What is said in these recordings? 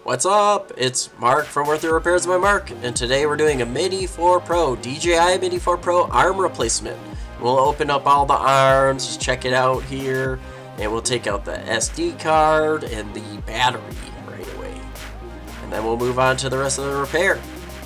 What's up? It's Mark from Worth It Repairs by Mark, and today we're doing a Mini 4 Pro, DJI Mini 4 Pro arm replacement. We'll open up all the arms, just check it out here, and we'll take out the SD card and the battery right away. And then we'll move on to the rest of the repair.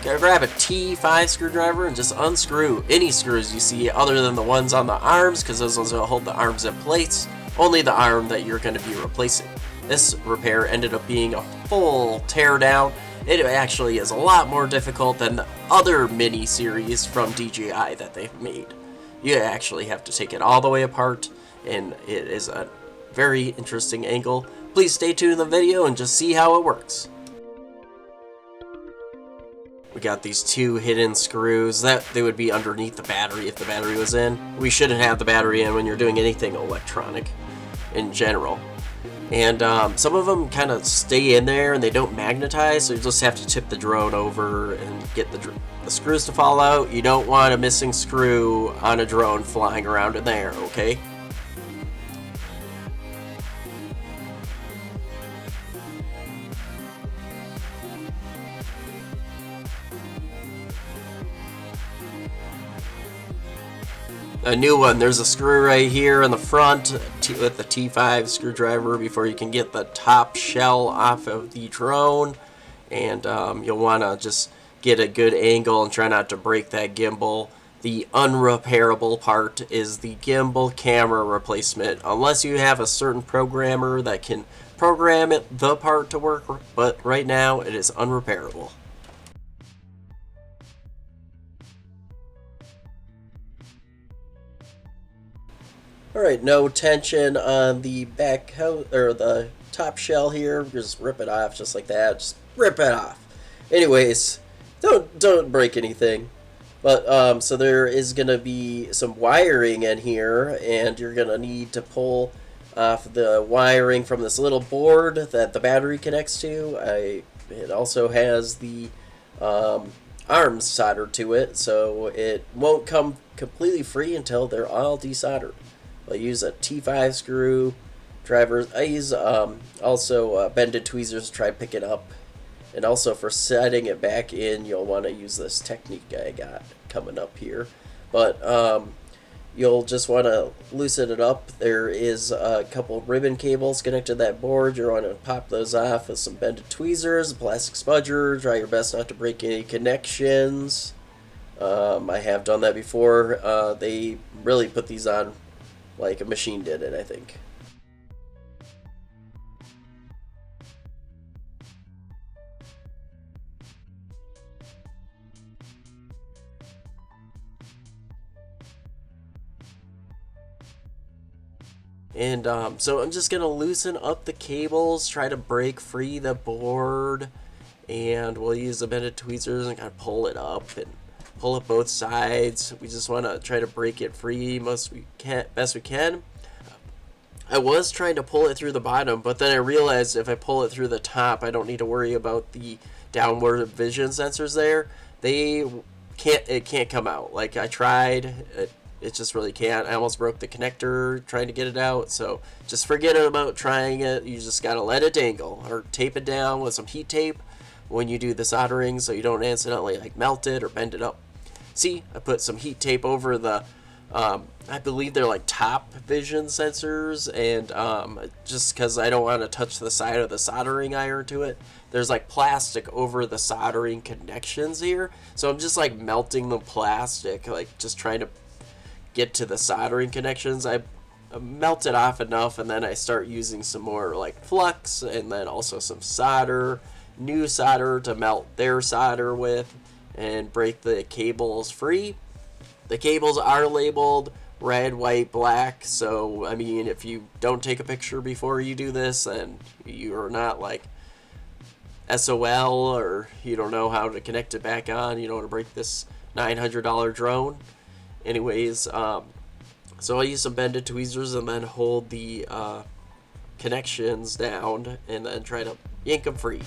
Gotta grab a T5 screwdriver and just unscrew any screws you see other than the ones on the arms, because those ones will hold the arms in place. Only the arm that you're going to be replacing. This repair ended up being a full teardown. It actually is a lot more difficult than the other mini series from DJI that they've made. You actually have to take it all the way apart, and it is a very interesting angle. Please stay tuned in the video and just see how it works. We got these two hidden screws that they would be underneath the battery if the battery was in. We shouldn't have the battery in when you're doing anything electronic in general. And some of them kind of stay in there and they don't magnetize, so you just have to tip the drone over and get the screws to fall out. You don't want a missing screw on a drone flying around in there, okay? A new one, there's a screw right here in the front with the T5 screwdriver before you can get the top shell off of the drone, and you'll want to just get a good angle and try not to break that gimbal. The unrepairable part is the gimbal camera replacement, unless you have a certain programmer that can program the part to work, but right now it is unrepairable. Alright, no tension on the back or the top shell here. Just rip it off just like that. Just rip it off. Anyways, don't break anything. But so there is gonna be some wiring in here, and you're gonna need to pull off the wiring from this little board that the battery connects to. It also has the arms soldered to it, so it won't come completely free until they're all desoldered. I'll use a T5 screwdriver. I use also bended tweezers to try to pick it up. And also for setting it back in, you'll want to use this technique I got coming up here. But you'll just want to loosen it up. There is a couple ribbon cables connected to that board. You're going to pop those off with some bended tweezers, a plastic spudger. Try your best not to break any connections. I have done that before. They really put these on like a machine did it, I think. And so I'm just gonna loosen up the cables, try to break free the board, and we'll use the bended tweezers and kind of pull it up and pull up both sides. We just want to try to break it free best we can. I was trying to pull it through the bottom, but then I realized if I pull it through the top, I don't need to worry about the downward vision sensors there. It can't come out. Like I tried, it just really can't. I almost broke the connector trying to get it out, so just forget about trying it. You just gotta let it dangle or tape it down with some heat tape when you do the soldering, so you don't accidentally like melt it or bend it up. See, I put some heat tape over the, I believe they're like top vision sensors, and just because I don't want to touch the side of the soldering iron to it, there's like plastic over the soldering connections here, so I'm just like melting the plastic, like just trying to get to the soldering connections. I melt it off enough, and then I start using some more like flux, and then also some new solder to melt their solder with and break the cables free. The cables are labeled red, white, black, so I mean if you don't take a picture before you do this, then you're not like SOL, or you don't know how to connect it back on, you know, to break this $900 drone. Anyways, so I'll use some bended tweezers and then hold the connections down and then try to yank them free.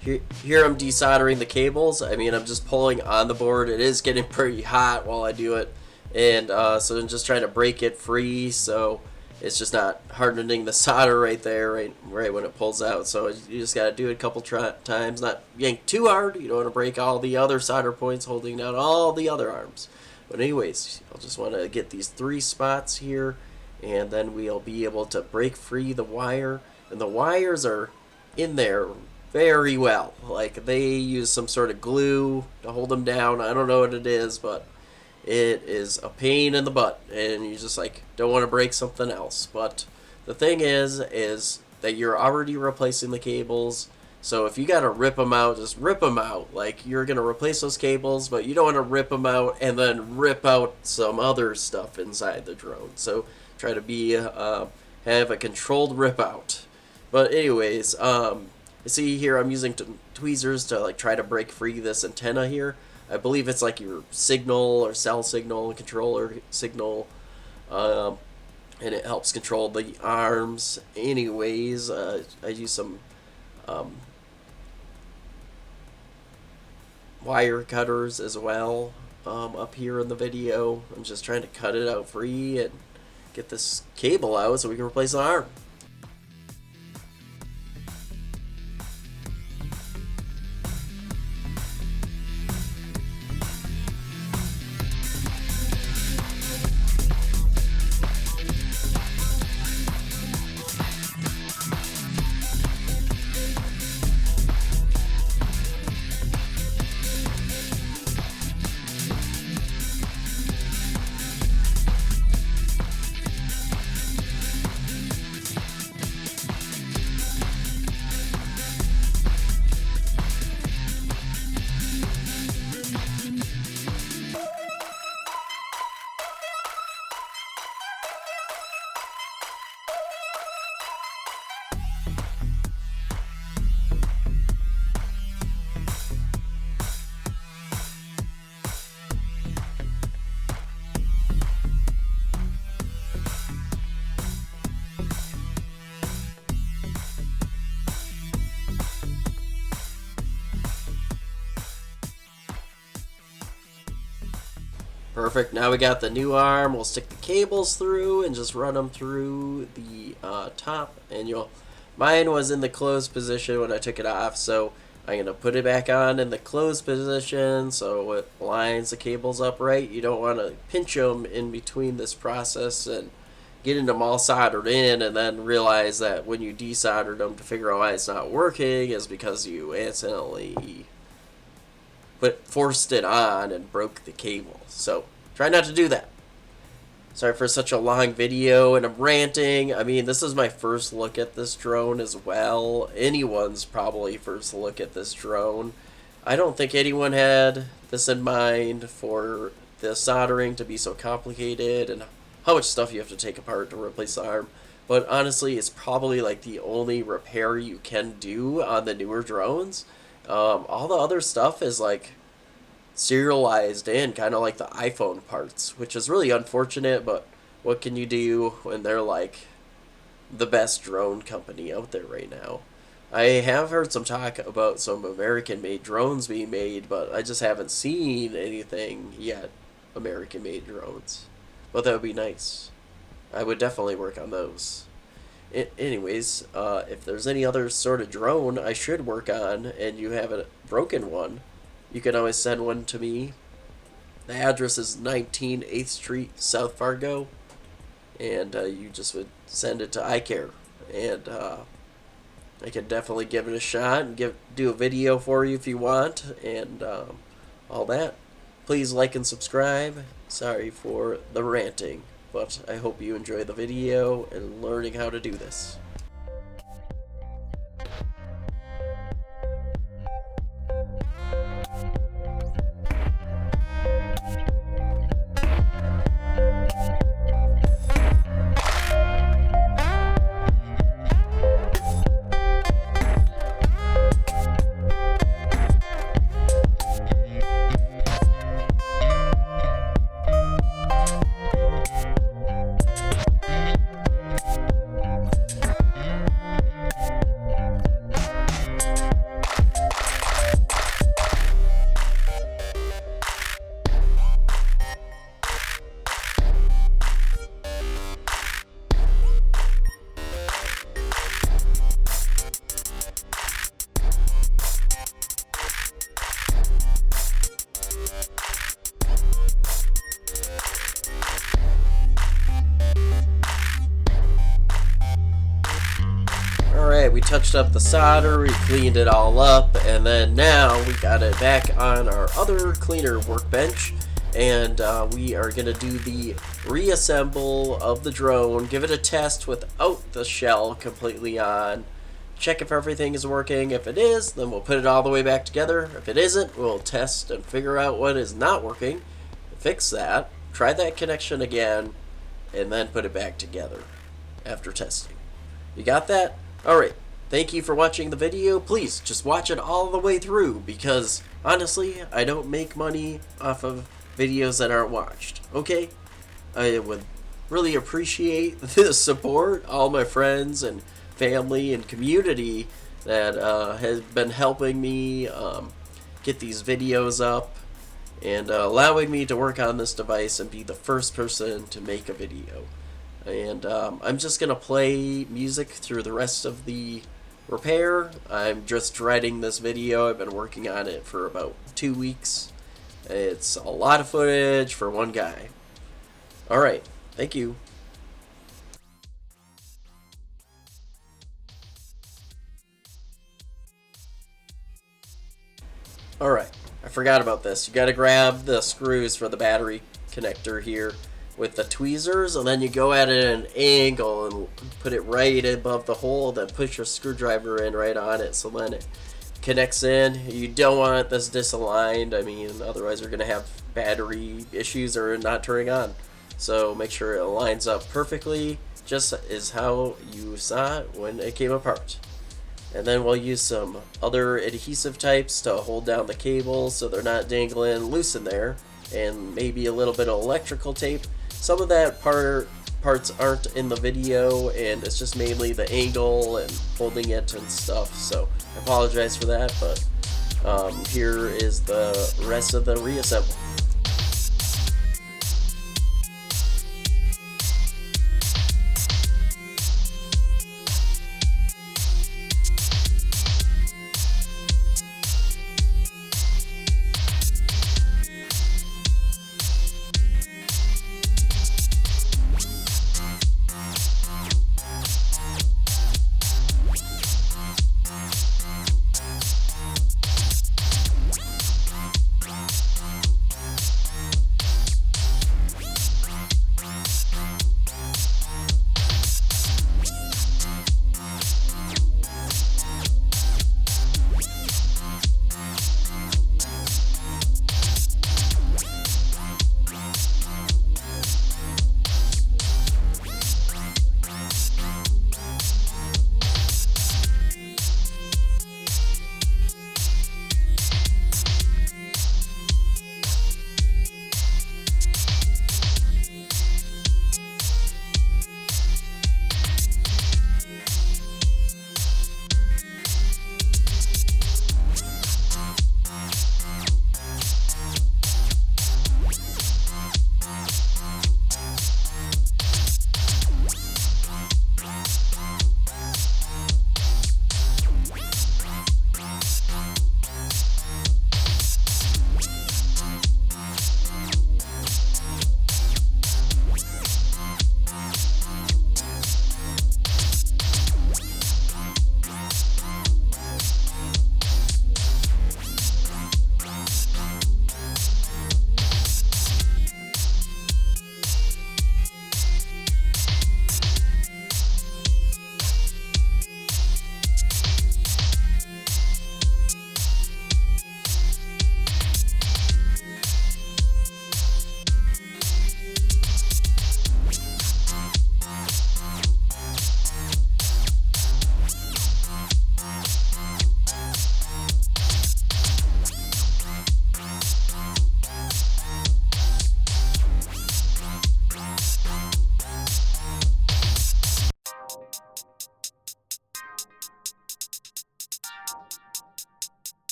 Here I'm desoldering the cables. I mean, I'm just pulling on the board. It is getting pretty hot while I do it, and so I'm just trying to break it free so it's just not hardening the solder right there, right when it pulls out. So you just gotta do it a couple times, not yank too hard. You don't want to break all the other solder points holding down all the other arms. But anyways, I'll just want to get these 3 spots here, and then we'll be able to break free the wire. And the wires are in there very well. Like, they use some sort of glue to hold them down. I don't know what it is, but it is a pain in the butt, and you just like don't want to break something else. But the thing is that you're already replacing the cables, so if you gotta rip them out, just rip them out. Like, you're gonna replace those cables, but you don't want to rip them out and then rip out some other stuff inside the drone. So try to be have a controlled rip out. But anyways, see here I'm using tweezers to like try to break free this antenna here. I believe it's like your signal or cell signal, controller signal, and it helps control the arms. Anyways, I use some wire cutters as well up here in the video. I'm just trying to cut it out free and get this cable out so we can replace the arm. Perfect. Now we got the new arm. We'll stick the cables through and just run them through the top. And mine was in the closed position when I took it off, so I'm going to put it back on in the closed position so it lines the cables up right. You don't want to pinch them in between this process and getting them all soldered in and then realize that when you desoldered them to figure out why it's not working is because you accidentally forced it on and broke the cable. So try not to do that. Sorry for such a long video and I'm ranting. I mean, this is my first look at this drone as well. Anyone's probably first look at this drone. I don't think anyone had this in mind for the soldering to be so complicated and how much stuff you have to take apart to replace the arm. But honestly, it's probably like the only repair you can do on the newer drones. All the other stuff is like serialized in, kind of like the iPhone parts, which is really unfortunate, but what can you do when they're like the best drone company out there right now? I have heard some talk about some American-made drones being made, but I just haven't seen anything yet, American-made drones. But that would be nice. I would definitely work on those. Anyways, if there's any other sort of drone I should work on and you have a broken one, you can always send one to me. The address is 19 8th Street, South Fargo, and you just would send it to iCare, and I can definitely give it a shot and do a video for you if you want, and all that. Please like and subscribe. Sorry for the ranting, but I hope you enjoy the video and learning how to do this. Alright, we touched up the solder, we cleaned it all up, and then now we got it back on our other cleaner workbench, and we are going to do the reassemble of the drone, give it a test without the shell completely on, check if everything is working. If it is, then we'll put it all the way back together. If it isn't, we'll test and figure out what is not working, fix that, try that connection again, and then put it back together after testing. You got that? Alright, thank you for watching the video. Please, just watch it all the way through, because, honestly, I don't make money off of videos that aren't watched, okay? I would really appreciate the support, all my friends and family and community that has been helping me get these videos up and allowing me to work on this device and be the first person to make a video. And I'm just going to play music through the rest of the repair. I'm just dreading this video. I've been working on it for about 2 weeks. It's a lot of footage for one guy. Alright, thank you. Alright, I forgot about this. You gotta grab the screws for the battery connector here with the tweezers, and then you go at it at an angle and put it right above the hole, then push your screwdriver in right on it so then it connects in. You don't want this disaligned, I mean, otherwise you're going to have battery issues or not turning on. So make sure it lines up perfectly, just as how you saw it when it came apart. And then we'll use some other adhesive types to hold down the cables so they're not dangling loose in there, and maybe a little bit of electrical tape. Some of that parts aren't in the video, and it's just mainly the angle and holding it and stuff, so I apologize for that, but here is the rest of the reassemble.